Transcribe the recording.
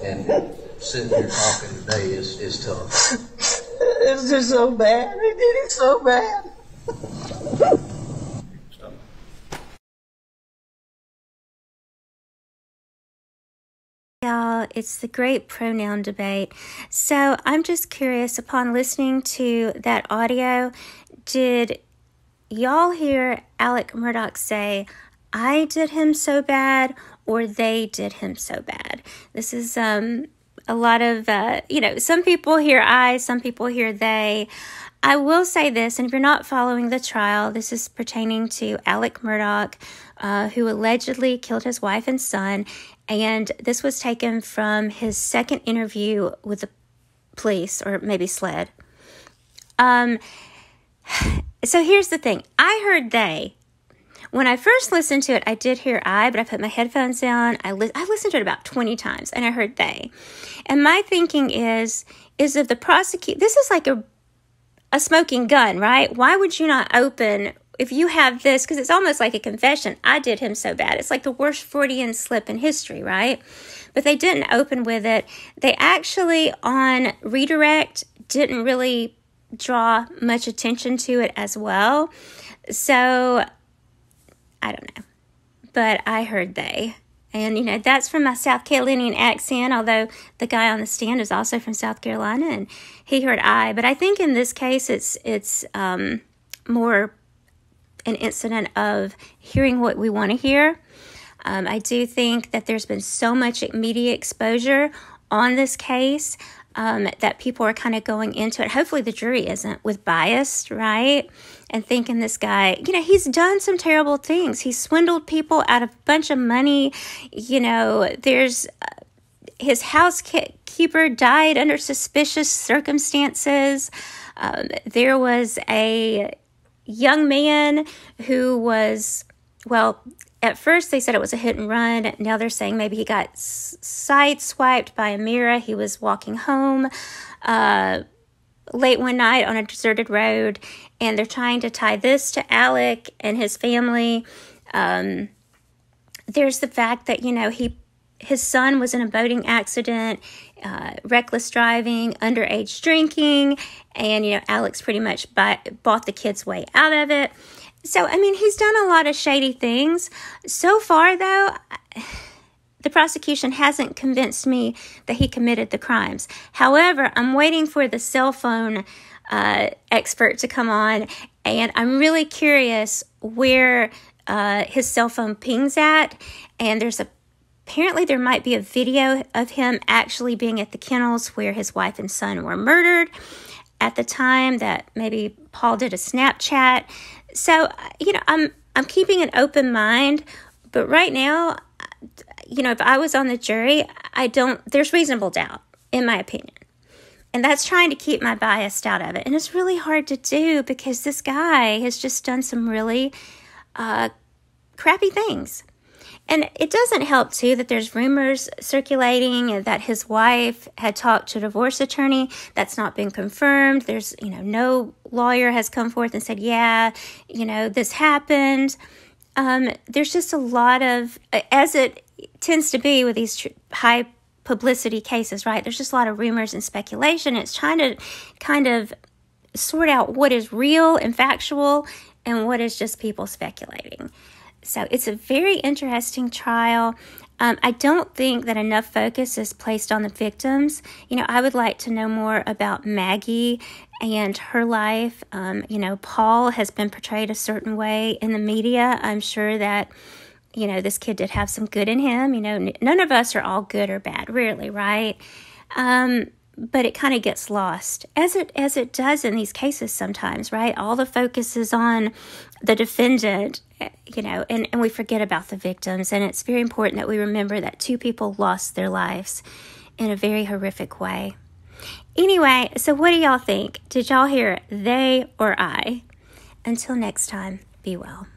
And sitting here talking today is tough. It's just so bad. They did it so bad. Y'all, it's the great pronoun debate. So I'm just curious, upon listening to that audio, did y'all hear Alec Murdaugh say, I did him so bad, or they did him so bad? This is a lot of, some people hear I, some people hear they. I will say this, and if you're not following the trial, this is pertaining to Alec Murdaugh, who allegedly killed his wife and son. And this was taken from his second interview with the police, or maybe SLED. So here's the thing. I heard they. When I first listened to it, I did hear I, but I put my headphones down. I listened to it about 20 times, and I heard they. And my thinking is if the prosecute, this is like a smoking gun, right? Why would you not open, if you have this, because it's almost like a confession, I did him so bad. It's like the worst Freudian slip in history, right? But they didn't open with it. They actually, on redirect, didn't really draw much attention to it as well. So, I don't know. But I heard they. And, that's from my South Carolinian accent, although the guy on the stand is also from South Carolina, and he heard I. But I think in this case, it's more an incident of hearing what we want to hear. I do think that there's been so much media exposure on this case that people are kind of going into it. Hopefully the jury isn't, with bias, right? And thinking this guy, he's done some terrible things. He swindled people out of a bunch of money. There's his housekeeper died under suspicious circumstances. There was a young man who was, at first they said it was a hit and run. Now they're saying maybe he got sideswiped by a mirror. He was walking home late one night on a deserted road, and they're trying to tie this to Alec and his family. There's the fact that, his son was in a boating accident, reckless driving, underage drinking, and, Alex pretty much bought the kid's way out of it. So, he's done a lot of shady things. So far, though, the prosecution hasn't convinced me that he committed the crimes. However, I'm waiting for the cell phone expert to come on, and I'm really curious where his cell phone pings at. And apparently there might be a video of him actually being at the kennels where his wife and son were murdered at the time that maybe Paul did a Snapchat. So, I'm keeping an open mind, but right now, if I was on the jury, there's reasonable doubt, in my opinion. And that's trying to keep my bias out of it. And it's really hard to do because this guy has just done some really crappy things. And it doesn't help, too, that there's rumors circulating that his wife had talked to a divorce attorney. That's not been confirmed. There's, no lawyer has come forth and said, this happened. There's just a lot of, as it tends to be with these high publicity cases, right? There's just a lot of rumors and speculation. It's trying to kind of sort out what is real and factual and what is just people speculating. So it's a very interesting trial. I don't think that enough focus is placed on the victims. I would like to know more about Maggie and her life. Paul has been portrayed a certain way in the media. I'm sure that, this kid did have some good in him. None of us are all good or bad, rarely, right? But it kind of gets lost, as it does in these cases sometimes, right? All the focus is on the defendant, and we forget about the victims. And it's very important that we remember that 2 people lost their lives in a very horrific way. Anyway, so what do y'all think? Did y'all hear they or I? Until next time, be well.